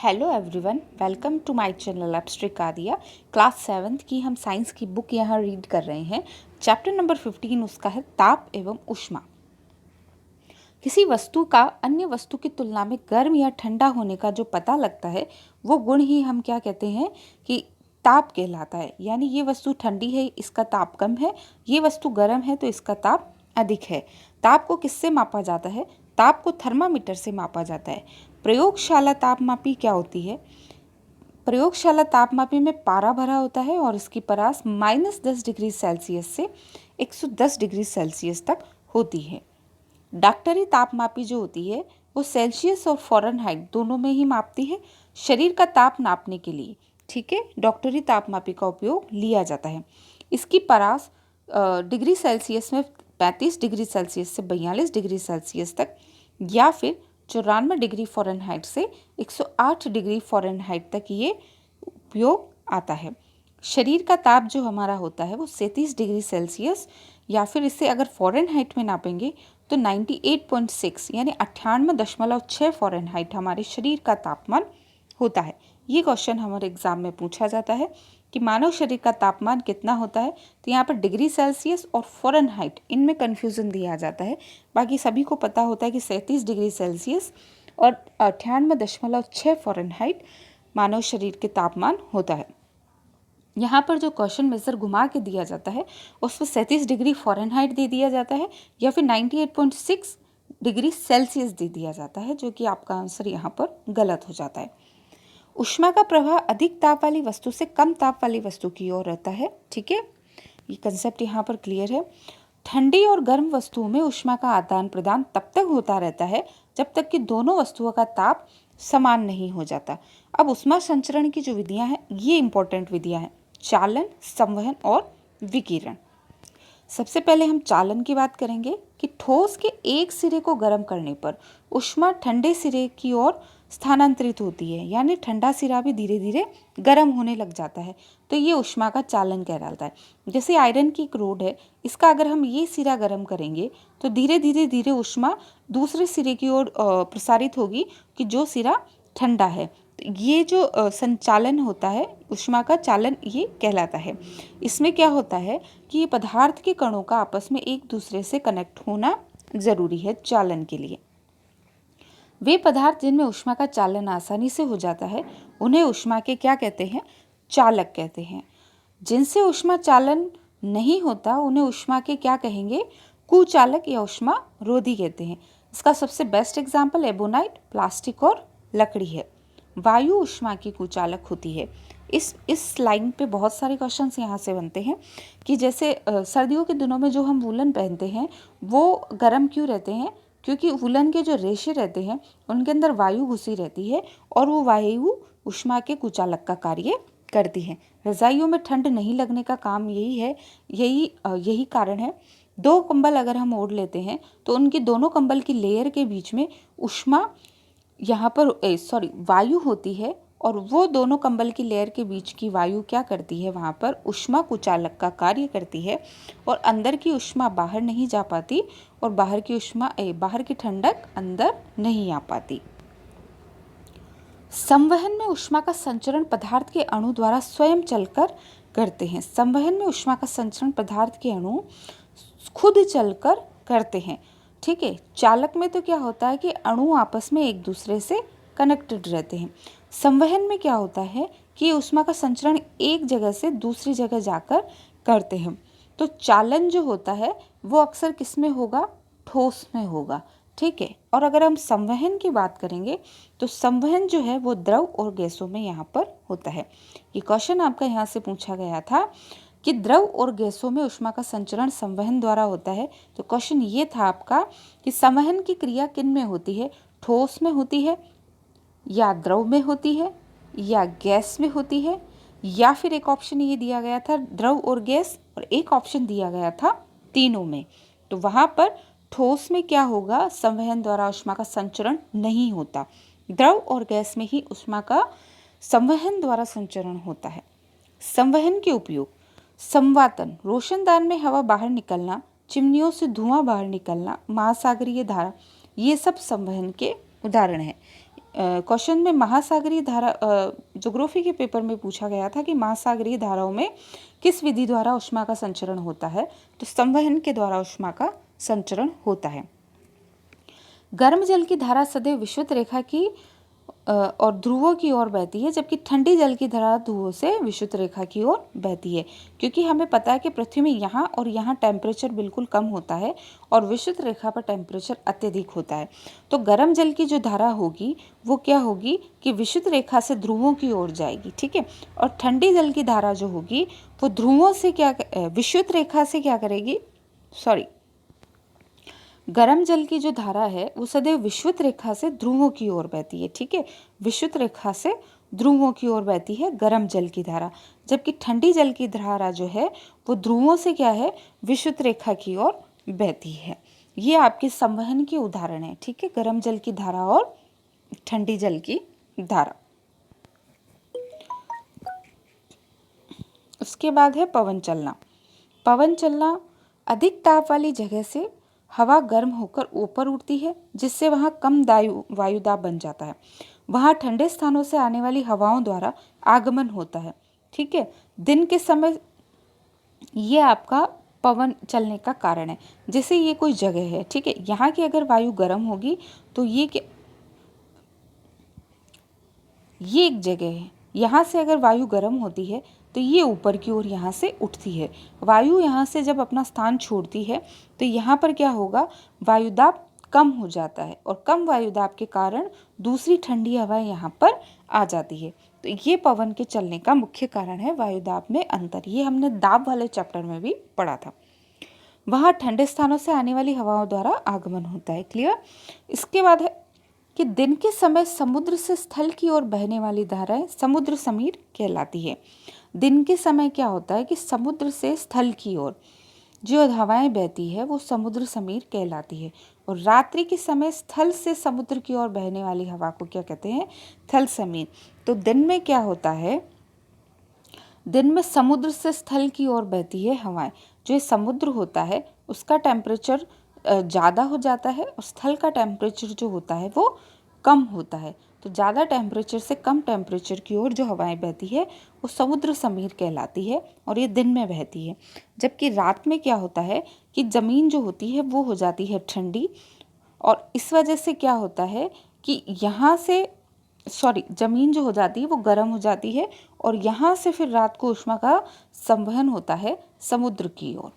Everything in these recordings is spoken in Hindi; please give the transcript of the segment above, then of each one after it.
Hello everyone, welcome to my channel abstract Aadiya. Class 7th की हम साइंस की बुक यहाँ रीड कर रहे हैं। चैप्टर नंबर 15 उसका है ताप एवं ऊष्मा। किसी वस्तु का अन्य वस्तु की तुलना में गर्म या ठंडा होने का जो पता लगता है वो गुण ही हम क्या कहते हैं कि ताप कहलाता है। यानी ये वस्तु ठंडी है, इसका ताप कम है, ये वस्तु गर्म है तो इसका ताप अधिक है। ताप को किससे मापा जाता है? ताप को थर्मामीटर से मापा जाता है। प्रयोगशाला तापमापी क्या होती है? प्रयोगशाला तापमापी में पारा भरा होता है और इसकी परास -10 डिग्री सेल्सियस से 110 डिग्री सेल्सियस तक होती है। डॉक्टरी तापमापी जो होती है वो सेल्सियस और फ़ारेनहाइट दोनों में ही मापती है शरीर का ताप नापने के लिए। ठीक है, डॉक्टरी तापमापी का उपयोग लिया जाता है। इसकी परास डिग्री सेल्सियस में 35 डिग्री सेल्सियस से 42 डिग्री सेल्सियस तक या फिर 94 डिग्री फ़ारेनहाइट से 108 डिग्री फ़ारेनहाइट तक ये उपयोग आता है। शरीर का ताप जो हमारा होता है वो 37 डिग्री सेल्सियस या फिर इसे अगर फ़ारेनहाइट में नापेंगे तो 98.6 यानी 98.6 फ़ारेनहाइट हमारे शरीर का तापमान होता है। ये क्वेश्चन हमारे एग्ज़ाम में पूछा जाता है कि मानव शरीर का तापमान कितना होता है। तो यहाँ पर डिग्री सेल्सियस और फ़ारेनहाइट इनमें कन्फ्यूज़न दिया जाता है। बाकी सभी को पता होता है कि 37 डिग्री सेल्सियस और 98.6 फ़ारेनहाइट मानव शरीर के तापमान होता है। यहाँ पर जो क्वेश्चन मेजर घुमा के दिया जाता है उसमें 37 डिग्री फ़ारेनहाइट दे दिया जाता है या फिर 98.6 डिग्री सेल्सियस दे दिया जाता है, जो कि आपका आंसर यहाँ पर गलत हो जाता है। ऊष्मा का प्रवाह अधिक ताप वाली वस्तु से कम ताप वाली वस्तु की ओर रहता है। ठीक है, ये कंसेप्ट यहाँ पर क्लियर है। ठंडी और गर्म वस्तुओं में ऊष्मा का आदान प्रदान तब तक होता रहता है जब तक कि दोनों वस्तुओं का ताप समान नहीं हो जाता। अब ऊष्मा संचरण की जो विधियाँ हैं ये इंपॉर्टेंट विधियाँ हैं: चालन, संवहन और विकिरण। सबसे पहले हम चालन की बात करेंगे कि ठोस के एक सिरे को गर्म करने पर ऊष्मा ठंडे सिरे की ओर स्थानांतरित होती है, यानी ठंडा सिरा भी धीरे धीरे गर्म होने लग जाता है, तो ये ऊष्मा का चालन कहलाता है। जैसे आयरन की एक रोड है, इसका अगर हम ये सिरा गर्म करेंगे तो धीरे धीरे धीरे ऊष्मा दूसरे सिरे की ओर प्रसारित होगी कि जो सिरा ठंडा है। ये जो संचालन होता है ऊष्मा का चालन ये कहलाता है। इसमें क्या होता है कि ये पदार्थ के कणों का आपस में एक दूसरे से कनेक्ट होना ज़रूरी है चालन के लिए। वे पदार्थ जिनमें ऊष्मा का चालन आसानी से हो जाता है उन्हें ऊष्मा के क्या कहते हैं? चालक कहते हैं। जिनसे ऊष्मा चालन नहीं होता उन्हें ऊष्मा के क्या कहेंगे? कुचालक या ऊष्मा रोधी कहते हैं। इसका सबसे बेस्ट एग्जाम्पल एबोनाइट, प्लास्टिक और लकड़ी है। वायु ऊष्मा की कुचालक होती है। इस लाइन पे बहुत सारे क्वेश्चंस यहाँ से बनते हैं कि जैसे सर्दियों के दिनों में जो हम वूलन पहनते हैं वो गर्म क्यों रहते हैं? क्योंकि वूलन के जो रेशे रहते हैं उनके अंदर वायु घुसी रहती है और वो वायु ऊष्मा के कुचालक का कार्य करती है। रज़ाइयों में ठंड नहीं लगने का काम यही है, यही कारण है। 2 कंबल अगर हम ओढ़ लेते हैं तो उनकी दोनों कंबल की लेयर के बीच में ऊष्मा यहाँ पर वायु होती है और वो दोनों कंबल की लेयर के बीच की वायु क्या करती है? वहाँ पर ऊष्मा कुचालक का कार्य करती है और अंदर की ऊष्मा बाहर नहीं जा पाती और बाहर की ठंडक अंदर नहीं आ पाती। संवहन में ऊष्मा का संचरण पदार्थ के अणु द्वारा स्वयं चलकर करते हैं। संवहन में ऊष्मा का संचरण पदार्थ के अणु खुद चलकर करते हैं। ठीक है, चालक में तो क्या होता है कि अणु आपस में एक दूसरे से कनेक्टेड रहते हैं। संवहन में क्या होता है कि ऊष्मा का संचरण एक जगह से दूसरी जगह जाकर करते हैं। तो चालन जो होता है वो अक्सर किस में होगा? ठोस में होगा। ठीक है, और अगर हम संवहन की बात करेंगे तो संवहन जो है वो द्रव और गैसों में यहाँ पर होता है। ये क्वेश्चन आपका यहाँ से पूछा गया था कि द्रव और गैसों में ऊष्मा का संचरण संवहन द्वारा होता है। तो क्वेश्चन ये था आपका कि संवहन की क्रिया किन में होती है? ठोस में होती है या द्रव में होती है या गैस में होती है, या फिर एक ऑप्शन ये दिया गया था द्रव और गैस, और एक ऑप्शन दिया गया था तीनों में। तो वहाँ पर ठोस में क्या होगा? संवहन द्वारा ऊष्मा का संचरण नहीं होता। द्रव और गैस में ही ऊष्मा का संवहन द्वारा संचरण होता है। संवहन के उपयोग: संवातन, रोशनदान में हवा बाहर निकलना, चिमनियों से धुआं बाहर निकलना, महासागरीय धारा, ये सब संवहन के उदाहरण हैं। क्वेश्चन में महासागरीय धारा ज्योग्राफी के पेपर में पूछा गया था कि महासागरीय धाराओं में किस विधि द्वारा ऊष्मा का संचरण होता है, तो संवहन के द्वारा ऊष्मा का संचरण होता है। गर्म जल की धारा सदैव विषुवत रेखा की और ध्रुवों की ओर बहती है, जबकि ठंडी जल की धारा ध्रुवों से विषुवत रेखा की ओर बहती है, क्योंकि हमें पता है कि पृथ्वी में यहाँ और यहाँ टेम्परेचर बिल्कुल कम होता है और विषुवत रेखा पर टेम्परेचर अत्यधिक होता है। तो गर्म जल की जो धारा होगी वो क्या होगी कि विषुवत रेखा से ध्रुवों की ओर जाएगी, ठीक है। और ठंडी जल की धारा जो होगी वो ध्रुवों से क्या विषुवत रेखा से क्या करेगी, गर्म जल की जो धारा है वो सदैव विषुवत रेखा से ध्रुवों की ओर बहती है, ठीक है। विषुवत रेखा से ध्रुवों की ओर बहती है गर्म जल की धारा, जबकि ठंडी जल की धारा जो है वो ध्रुवों से क्या है, विषुवत रेखा की ओर बहती है। ये आपके संवहन के उदाहरण है, ठीक है, गर्म जल की धारा और ठंडी जल की धारा। उसके बाद है पवन चलना। पवन चलना अधिक ताप वाली जगह से हवा गर्म होकर ऊपर उठती है, जिससे वहाँ कम वायुदाब बन जाता है। वहाँ ठंडे स्थानों से आने वाली हवाओं द्वारा आगमन होता है, ठीक है। दिन के समय ये आपका पवन चलने का कारण है। जैसे ये कोई जगह है, ठीक है, यहाँ की अगर वायु गर्म होगी तो ये एक जगह है, यहाँ से अगर वायु गर्म होती है तो ये ऊपर की ओर यहाँ से उठती है। वायु यहाँ से जब अपना स्थान छोड़ती है तो यहाँ पर क्या होगा, वायुदाब कम हो जाता है और कम वायुदाब के कारण दूसरी ठंडी हवा यहाँ पर आ जाती है। तो ये पवन के चलने का मुख्य कारण है वायुदाब में अंतर। ये हमने दाब वाले चैप्टर में भी पढ़ा था। वहाँ ठंडे स्थानों से आने वाली हवाओं द्वारा आगमन होता है, क्लियर। इसके बाद है कि दिन के समय समुद्र से स्थल की ओर बहने वाली धाराएं समुद्र समीर कहलाती है। दिन के समय क्या होता है कि समुद्र से स्थल की ओर जो हवाएं बहती है वो समुद्र समीर कहलाती है, और रात्रि के समय स्थल से समुद्र की ओर बहने वाली हवा को क्या कहते हैं, थल समीर। तो दिन में क्या होता है, दिन में समुद्र से स्थल की ओर बहती है हवाएं। जो समुद्र होता है उसका टेम्परेचर ज़्यादा हो जाता है और स्थल का टेम्परेचर जो होता है वो कम होता है। तो ज़्यादा टेम्परेचर से कम टेम्परेचर की ओर जो हवाएं बहती है वो समुद्र समीर कहलाती है और ये दिन में बहती है। जबकि रात में क्या होता है कि ज़मीन जो होती है वो हो जाती है ठंडी, और इस वजह से क्या होता है कि यहाँ से ज़मीन जो हो जाती है वो गर्म हो जाती है और यहाँ से फिर रात को ऊष्मा का संवहन होता है समुद्र की ओर।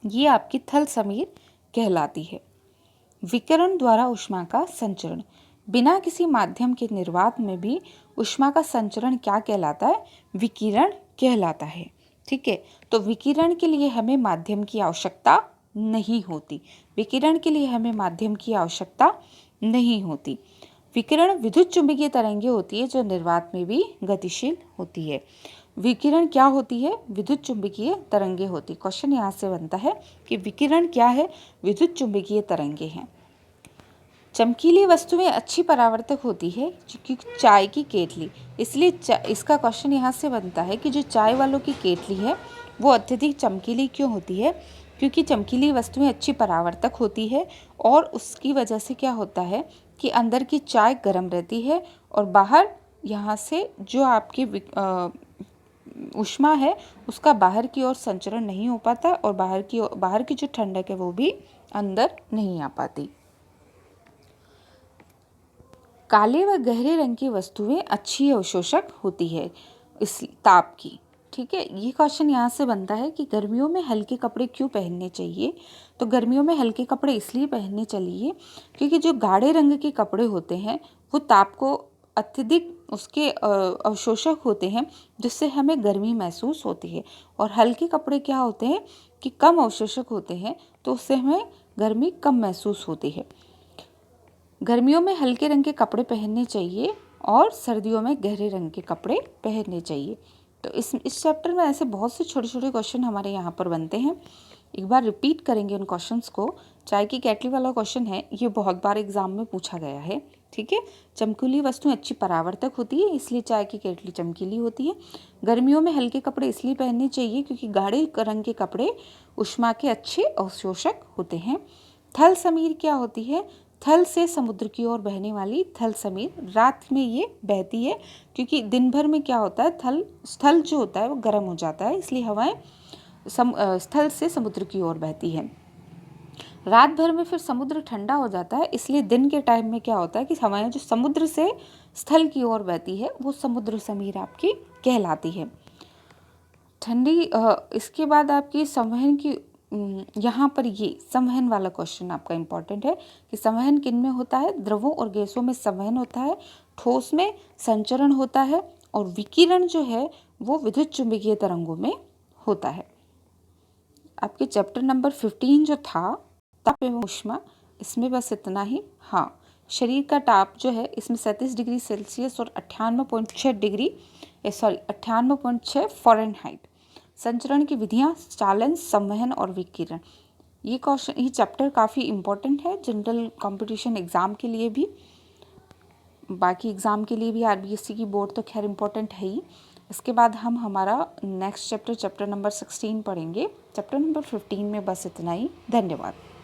ये आपकी थल समीर कहलाती है। विकिरण द्वारा ऊष्मा का संचरण। बिना किसी माध्यम के निर्वात में भी ऊष्मा का संचरण क्या कहलाता है, विकिरण कहलाता है, ठीक है। तो विकिरण के लिए हमें माध्यम की आवश्यकता नहीं होती, विकिरण के लिए हमें माध्यम की आवश्यकता नहीं होती। विकिरण विद्युत चुंबकीय तरंगें होती है जो निर्वात में भी गतिशील होती है। विकिरण क्या होती है, विद्युत चुंबकीय तरंगें होती। क्वेश्चन यहाँ से बनता है कि विकिरण क्या है, विद्युत चुंबकीय तरंगें हैं। चमकीली वस्तुएं अच्छी परावर्तक होती है, क्योंकि चाय की केतली, इसलिए इसका क्वेश्चन यहाँ से बनता है कि जो चाय वालों की केतली है वो अत्यधिक चमकीली क्यों होती है, क्योंकि चमकीली वस्तुएं अच्छी परावर्तक होती है और उसकी वजह से क्या होता है कि अंदर की चाय गर्म रहती है और बाहर यहाँ से जो आपकी ऊष्मा है उसका बाहर की ओर संचरण नहीं हो पाता और बाहर की जो ठंडक है वो भी अंदर नहीं आ पाती। काले व गहरे रंग की वस्तुएं अच्छी अवशोषक होती है इस ताप की, ठीक है। ये क्वेश्चन यहाँ से बनता है कि गर्मियों में हल्के कपड़े क्यों पहनने चाहिए। तो गर्मियों में हल्के कपड़े इसलिए पहनने चाहिए क्योंकि जो गाढ़े रंग के कपड़े होते हैं वो ताप को अत्यधिक उसके अवशोषक होते हैं, जिससे हमें गर्मी महसूस होती है। और हल्के कपड़े क्या होते हैं कि कम अवशोषक होते हैं, तो उससे हमें गर्मी कम महसूस होती है। गर्मियों में हल्के रंग के कपड़े पहनने चाहिए और सर्दियों में गहरे रंग के कपड़े पहनने चाहिए। तो इस चैप्टर में ऐसे बहुत से छोटे छोटे क्वेश्चन हमारे यहाँ पर बनते हैं। एक बार रिपीट करेंगे उन क्वेश्चंस को। चाय की केटली वाला क्वेश्चन है, ये बहुत बार एग्जाम में पूछा गया है, ठीक है। चमकीली वस्तुएं अच्छी परावर्तक होती है, इसलिए चाय की केटली चमकीली होती है। गर्मियों में हल्के कपड़े इसलिए पहनने चाहिए क्योंकि गाढ़े रंग के कपड़े ऊष्मा के अच्छे अवशोषक होते हैं। थल समीर क्या होती है, स्थल से समुद्र की ओर बहने वाली थल समीर, रात में ये बहती है क्योंकि दिन भर में क्या होता है, स्थल जो होता है वो गर्म हो जाता है, इसलिए हवाएं स्थल से समुद्र की ओर बहती है। रात भर में फिर समुद्र ठंडा हो जाता है, इसलिए दिन के टाइम में क्या होता है कि हवाएं जो समुद्र से स्थल की ओर बहती है वो समुद्र समीर आपकी कहलाती है। ठंडी इसके बाद आपकी संवहन की यहाँ पर ये संवहन वाला क्वेश्चन आपका इम्पॉर्टेंट है कि संवहन किन में होता है, द्रवों और गैसों में संवहन होता है, ठोस में संचरण होता है और विकिरण जो है वो विद्युत चुंबकीय तरंगों में होता है। आपके चैप्टर नंबर 15 जो था ताप एवं ऊष्मा, इसमें बस इतना ही। हाँ, शरीर का ताप जो है इसमें 37 डिग्री सेल्सियस और 98.6 फ़ारेनहाइट। संचरण की विधियाँ, चालन, संवहन और विकिरण। ये चैप्टर काफ़ी इम्पोर्टेंट है जनरल कंपटीशन एग्ज़ाम के लिए भी, बाकी एग्ज़ाम के लिए भी। आरबीएससी की बोर्ड तो खैर इम्पोर्टेंट है ही। इसके बाद हम हमारा नेक्स्ट चैप्टर नंबर 16 पढ़ेंगे। चैप्टर नंबर 15 में बस इतना ही। धन्यवाद।